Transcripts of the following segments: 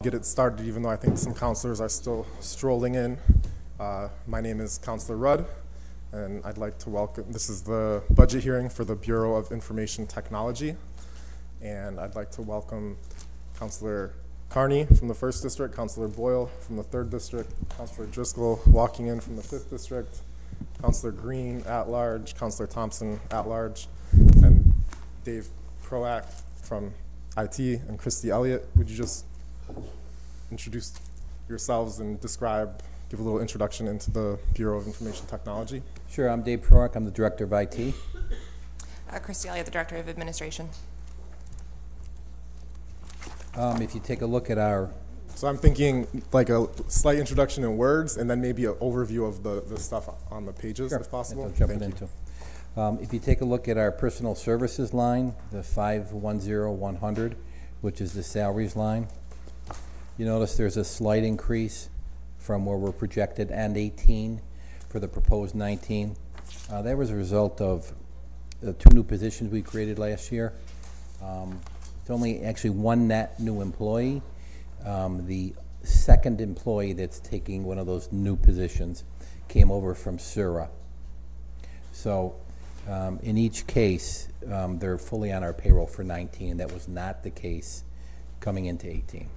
Get it started, even though I think some counselors are still strolling in. My name is Counselor Rudd, and I'd like to welcome, this is the budget hearing for the Bureau of Information Technology, and I'd like to welcome Counselor Carney from the 1st District, Counselor Boyle from the 3rd District, Counselor Driscoll walking in from the 5th District, Counselor Green at large, Counselor Thompson at large, and Dave Prowak from IT, and Christie Elliott. Would you just introduce yourselves and give a little introduction into the Bureau of Information Technology? Sure, I'm Dave Prowak. I'm the Director of IT. Christie Elliott, the Director of Administration. If you take a look at our... So I'm thinking like a slight introduction in words and then maybe an overview of the stuff on the pages, Sure, if possible. that's what I'm jumping into. If you take a look at our personal services line, the 510-100, which is the salaries line, you notice there's a slight increase from where we're projected and 18 for the proposed 19. That was a result of the 2 new positions we created last year. It's only actually 1 net new employee. The second employee that's taking one of those new positions came over from Syracuse. So in each case, they're fully on our payroll for 19. That was not the case coming into 18.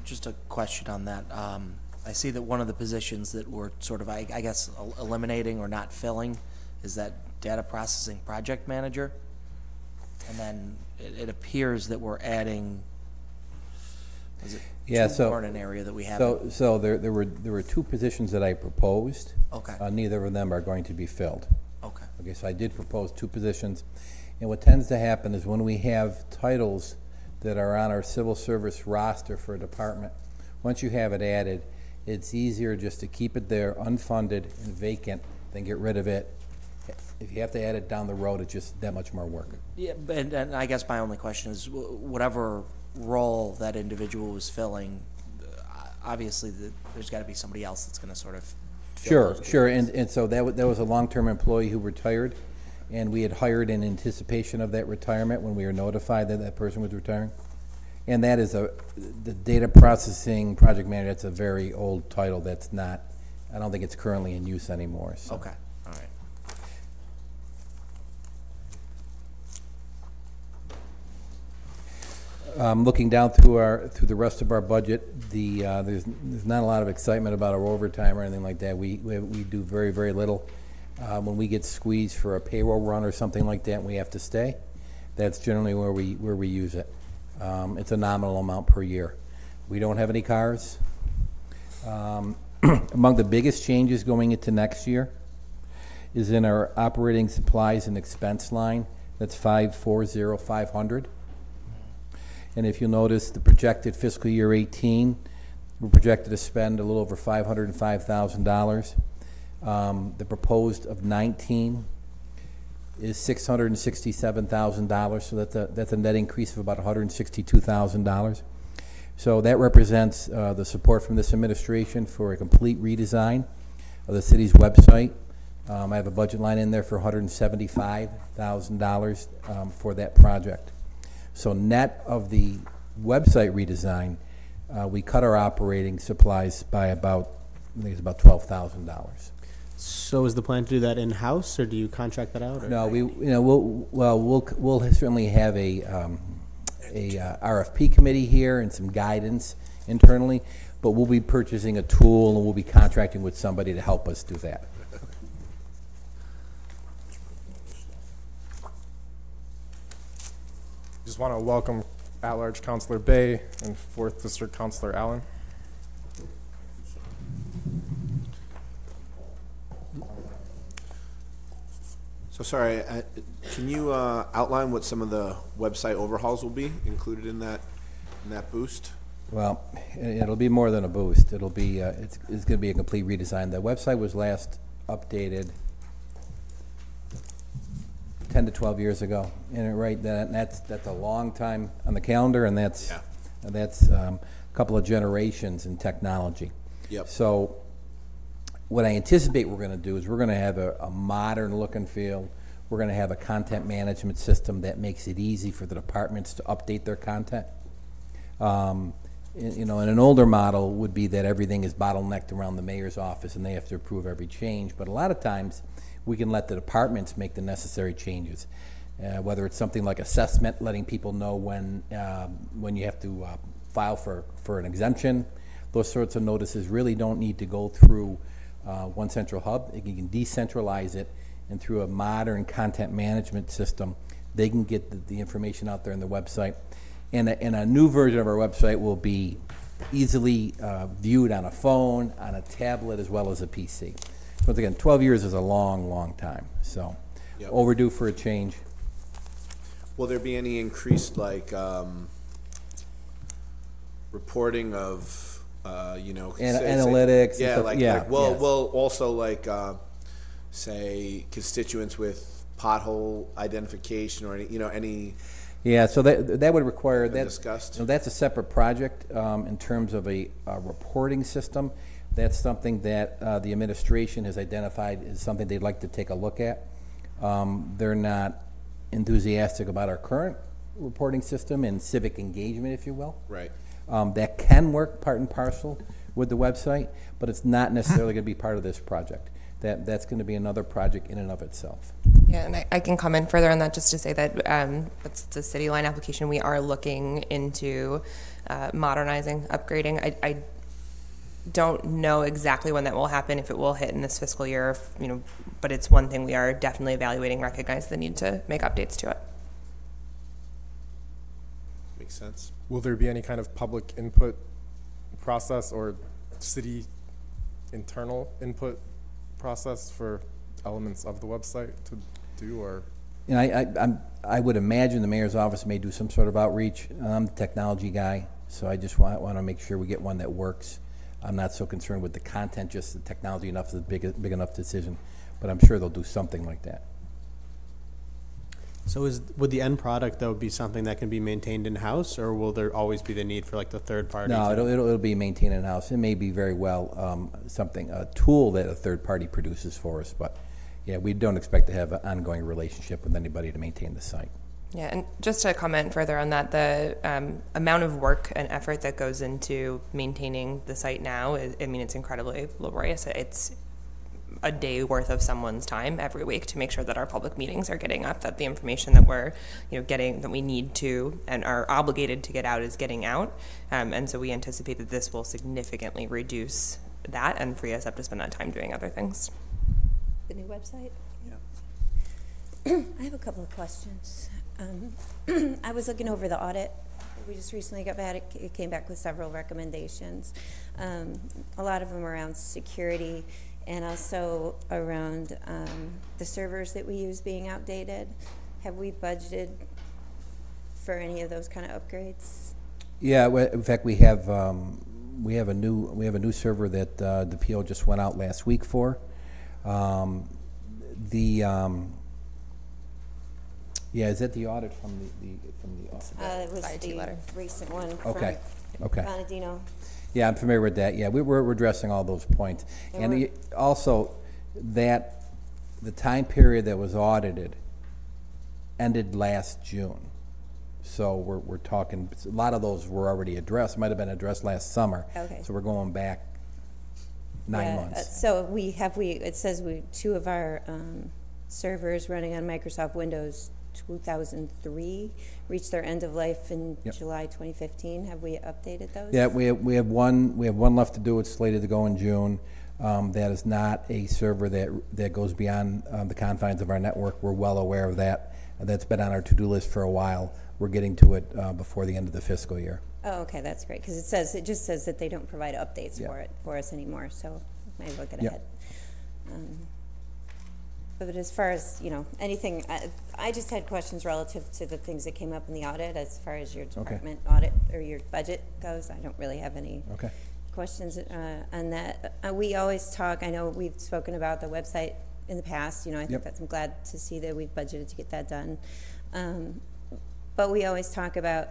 Just a question on that. I see that one of the positions that we're sort of, I guess, eliminating or not filling is that data processing project manager. And then it appears that we're adding, is it more in an area that we haven't? So there were 2 positions that I proposed. Okay. Neither of them are going to be filled. Okay. Okay, so I did propose 2 positions. And what tends to happen is when we have titles that are on our civil service roster for a department, once you have it added, it's easier just to keep it there unfunded and vacant than get rid of it. If you have to add it down the road, it's just that much more work. Yeah, and I guess my only question is whatever role that individual is filling, obviously there's got to be somebody else that's going to sort of fill Sure, and so that was a long-term employee who retired, and we had hired in anticipation of that retirement when we were notified that that person was retiring. And that is the data processing project manager. That's a very old title. That's not, I don't think it's currently in use anymore. So. Okay, all right. Looking down through the rest of our budget, there's not a lot of excitement about our overtime or anything like that. We do very, very little. When we get squeezed for a payroll run or something like that and we have to stay, that's generally where we use it. It's a nominal amount per year. We don't have any cars. Among the biggest changes going into next year is in our operating supplies and expense line. That's 540-500. And if you'll notice, the projected fiscal year 18, we're projected to spend a little over $505,000. The proposed of 19 is $667,000, so that's a net increase of about $162,000. So that represents the support from this administration for a complete redesign of the city's website. I have a budget line in there for $175,000 for that project. So net of the website redesign, we cut our operating supplies by about, I think it's about $12,000. So is the plan to do that in-house, or do you contract that out? Or? No, we'll certainly have a RFP committee here and some guidance internally, but we'll be purchasing a tool and we'll be contracting with somebody to help us do that. Just want to welcome at-large Councilor Bay and 4th District Councilor Allen. So sorry, can you outline what some of the website overhauls will be included in that boost? Well, it'll be more than a boost. It'll be it's going to be a complete redesign. The website was last updated 10 to 12 years ago, and that's a long time on the calendar, and that's a couple of generations in technology. Yep. So what I anticipate we're going to do is we're going to have a modern look and feel. We're going to have a content management system that makes it easy for the departments to update their content. You know, and an older model would be that everything is bottlenecked around the mayor's office and they have to approve every change. But a lot of times, we can let the departments make the necessary changes. Whether it's something like assessment, letting people know when you have to file for an exemption. Those sorts of notices really don't need to go through one central hub. You can decentralize it, and through a modern content management system, they can get the information out there on the website. And a new version of our website will be easily viewed on a phone, on a tablet, as well as a PC. Once again, 12 years is a long, long time. So Yep. overdue for a change. Will there be any increased, like, reporting of, you know, Analytics. and yeah, stuff. like, yes. well, also like, say, constituents with pothole identification or any, you know, any. Yeah, so that would require that. Discussed. You know, that's a separate project in terms of a reporting system. That's something that the administration has identified as something they'd like to take a look at. They're not enthusiastic about our current reporting system and civic engagement, if you will. Right. That can work part and parcel with the website, but it's not necessarily going to be part of this project. That's going to be another project in and of itself. Yeah, and I can comment further on that just to say that it's the city line application. We are looking into modernizing, upgrading. I don't know exactly when that will happen, if it will hit in this fiscal year, you know, but it's one thing we are definitely evaluating, recognize the need to make updates to it. Makes sense. Will there be any kind of public input process or city internal input process for elements of the website to do, or? You know, I would imagine the mayor's office may do some sort of outreach. I'm the technology guy, so I just want to make sure we get one that works. I'm not so concerned with the content, just the technology enough is a big enough decision, but I'm sure they'll do something like that. So would the end product though be something that can be maintained in-house, or will there always be the need for like the third party? No, it'll be maintained in-house. It may be very well a tool that a third party produces for us, but yeah, we don't expect to have an ongoing relationship with anybody to maintain the site. Yeah, and just to comment further on that, the amount of work and effort that goes into maintaining the site now is, I mean, it's incredibly laborious. It's a day worth of someone's time every week to make sure that our public meetings are getting up, that the information that we're, you know, getting, that we need to and are obligated to get out is getting out. And so we anticipate that this will significantly reduce that and free us up to spend that time doing other things. The new website? Yeah. I have a couple of questions. I was looking over the audit. We just recently got back. It came back with several recommendations. A lot of them around security and also around the servers that we use being outdated. Have we budgeted for any of those kind of upgrades? Yeah, in fact, we have a new server that the PO just went out last week for. Yeah, is that the audit from the office? It was IT the letter. recent one Okay. Okay. from Bonadino. Yeah, I'm familiar with that. Yeah, we're addressing all those points. And also, that the time period that was audited ended last June. So we're talking, a lot of those were already addressed, might have been addressed last summer. Okay. So we're going back 9 months. So it says two of our servers running on Microsoft Windows 2003 reached their end of life in July 2015. Have we updated those? Yeah, we have one left to do. It's slated to go in June. That is not a server that goes beyond the confines of our network. We're well aware of that. That's been on our to-do list for a while. We're getting to it before the end of the fiscal year. Oh, okay, that's great, because it just says that they don't provide updates for us anymore, so maybe we'll get ahead. But as far as, you know, anything, I just had questions relative to the things that came up in the audit as far as your department audit or your budget goes. I don't really have any questions on that. We always talk, I know we've spoken about the website in the past, you know, I think I'm glad to see that we've budgeted to get that done. But we always talk about,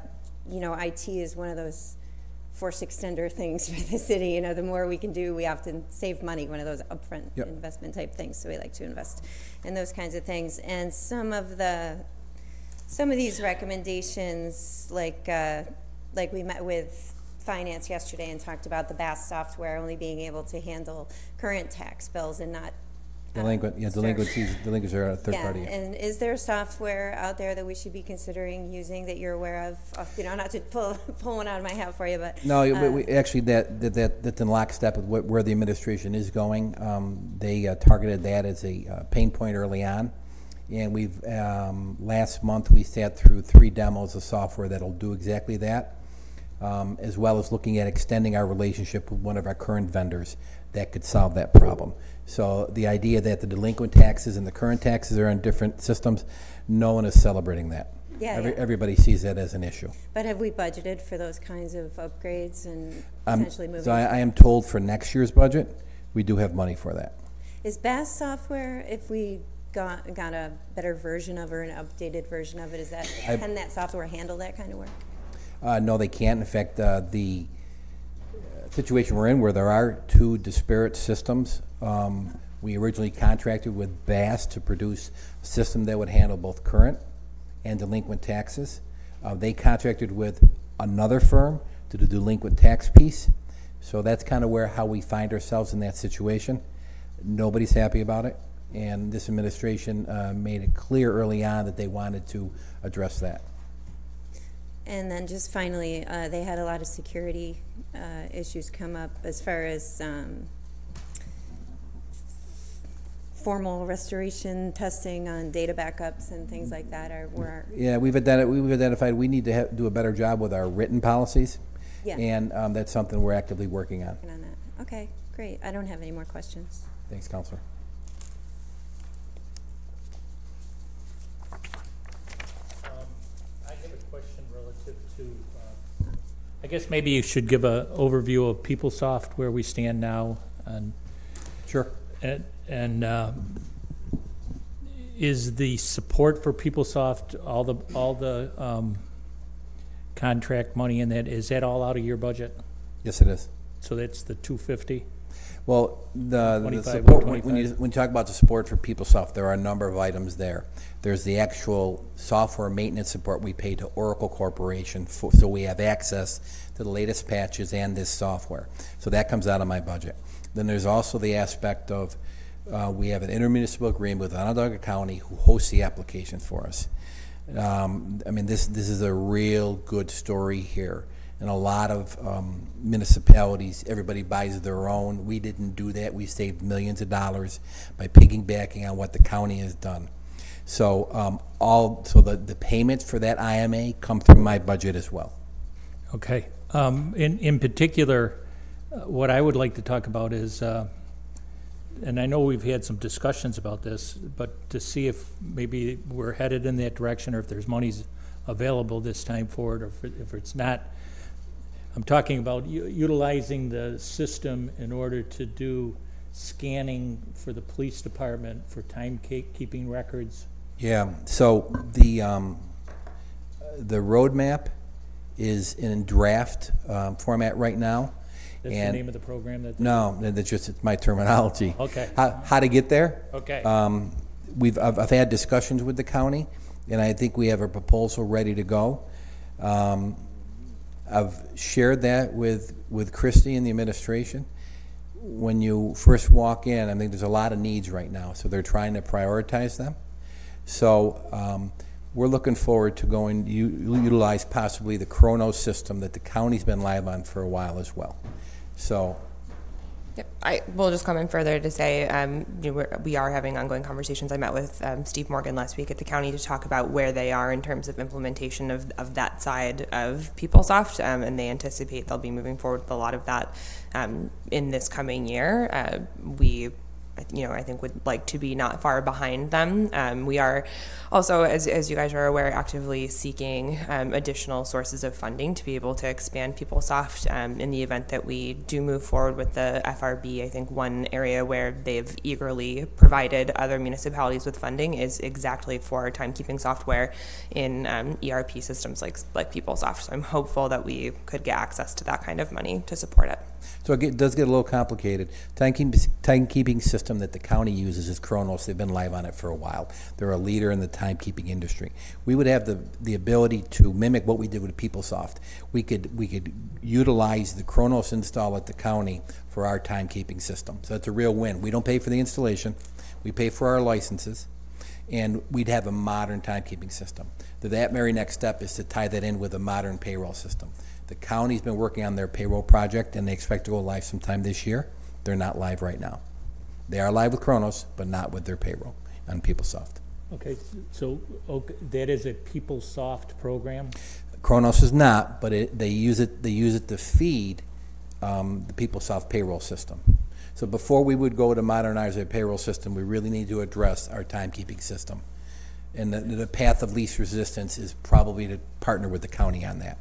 you know, IT is one of those force extender things for the city. You know, the more we can do, we often save money, one of those upfront investment type things. So we like to invest in those kinds of things. And some of these recommendations, like like we met with finance yesterday and talked about the BAS software only being able to handle current tax bills and not delinquencies are a third party. And is there software out there that we should be considering using that you're aware of? You know, not to pull one out of my hat for you, but no, we actually that's in lockstep with where the administration is going. They targeted that as a pain point early on, and we've last month we sat through 3 demos of software that'll do exactly that, as well as looking at extending our relationship with one of our current vendors that could solve that problem. So the idea that the delinquent taxes and the current taxes are on different systems, no one is celebrating that. Everybody sees that as an issue. But have we budgeted for those kinds of upgrades and potentially moving? So I am told for next year's budget, we do have money for that. Is BAS software, if we got a better version of or an updated version of it, can that software handle that kind of work? No, they can't. In fact, the situation we're in where there are 2 disparate systems, we originally contracted with BAS to produce a system that would handle both current and delinquent taxes. They contracted with another firm to do the delinquent tax piece. So that's kind of how we find ourselves in that situation. Nobody's happy about it, and this administration made it clear early on that they wanted to address that. And then just finally, they had a lot of security issues come up as far as formal restoration testing on data backups and things like that. We've identified we need to do a better job with our written policies, and that's something we're actively working on. Okay, great. I don't have any more questions. Thanks, Counselor. I guess maybe you should give an overview of PeopleSoft, where we stand now. And sure. And is the support for PeopleSoft, all the contract money in that, is that all out of your budget? Yes, it is. So that's the 250? Well, the support, when you talk about the support for PeopleSoft, there are a number of items there. There's the actual software maintenance support we pay to Oracle Corporation, so we have access to the latest patches and this software. So that comes out of my budget. Then there's also the aspect of we have an intermunicipal agreement with Onondaga County who hosts the application for us. I mean, this is a real good story here. And a lot of municipalities, everybody buys their own. We didn't do that. We saved millions of dollars by piggybacking on what the county has done. So the payments for that IMA come through my budget as well. Okay. In particular, what I would like to talk about is, and I know we've had some discussions about this, but to see if maybe we're headed in that direction, or if there's monies available this time forward, or if it's not. I'm talking about utilizing the system in order to do scanning for the police department for timekeeping records. Yeah. So the roadmap is in draft format right now. That's the name of the program? No, that's just it's my terminology. Okay. How to get there? Okay. I've had discussions with the county, and I think we have a proposal ready to go. I've shared that with Christie and the administration. When you first walk in, I think there's a lot of needs right now, so they're trying to prioritize them. So we're looking forward to going to utilize possibly the Chronos system that the county's been live on for a while as well. So. Yep. I will just comment further to say we are having ongoing conversations. I met with Steve Morgan last week at the county to talk about where they are in terms of implementation of that side of PeopleSoft, and they anticipate they'll be moving forward with a lot of that in this coming year. I think would like to be not far behind them. We are also, as you guys are aware, actively seeking additional sources of funding to be able to expand PeopleSoft in the event that we do move forward with the FRB. I think one area where they've eagerly provided other municipalities with funding is exactly for timekeeping software in ERP systems like PeopleSoft. So I'm hopeful that we could get access to that kind of money to support it. So it does get a little complicated. Timekeeping system system that the county uses is Kronos. They've been live on it for a while. They're a leader in the timekeeping industry. We would have the ability to mimic what we did with PeopleSoft. We could utilize the Kronos install at the county for our timekeeping system. So it's a real win. We don't pay for the installation. We pay for our licenses, and we'd have a modern timekeeping system. That very next step is to tie that in with a modern payroll system. The county's been working on their payroll project, and they expect to go live sometime this year. They're not live right now. They are live with Kronos, but not with their payroll on PeopleSoft. Okay, so that is a PeopleSoft program? Kronos is not, but they use it to feed the PeopleSoft payroll system. So before we would go to modernize our payroll system, we really need to address our timekeeping system. And the path of least resistance is probably to partner with the county on that.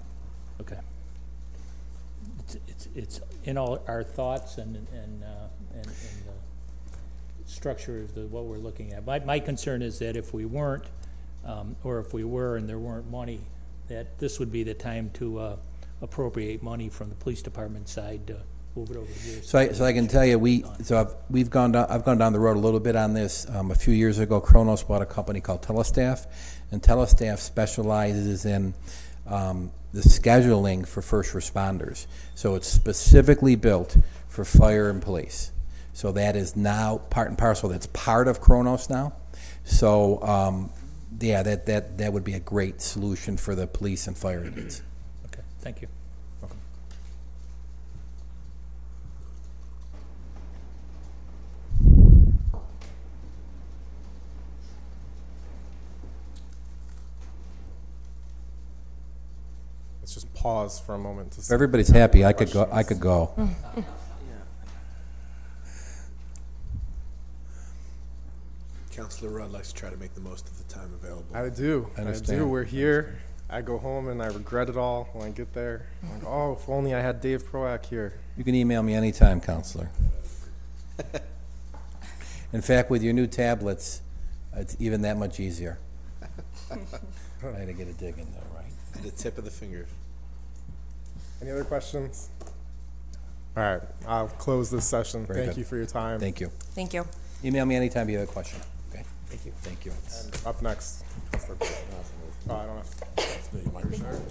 Okay. It's in all our thoughts and the structure of what we're looking at. My concern is that if we weren't, or if we were and there weren't money, that this would be the time to appropriate money from the police department side to move it over here. So I can tell you, I've gone down the road a little bit on this. A few years ago, Kronos bought a company called Telestaff, and Telestaff specializes in the scheduling for first responders. So it's specifically built for fire and police. So that is now part and parcel. That's part of Kronos now. So yeah, that would be a great solution for the police and fire needs. Okay, thank you. Welcome. Let's just pause for a moment to If see. everybody's happy, I could go. Councilor Rudd likes to try to make the most of the time available. I do. I understand. We're here. I go home and I regret it all when I get there. I'm like, oh, if only I had Dave Prowak here. You can email me anytime, Counselor. In fact, with your new tablets, it's even that much easier. I had to get a dig in there, right? The tip of the fingers. Any other questions? All right, I'll close this session. Very Thank good. you for your time. Thank you. Thank you. Email me anytime you have a question. Okay? Thank you. Thank you. Up next. Oh, I don't know.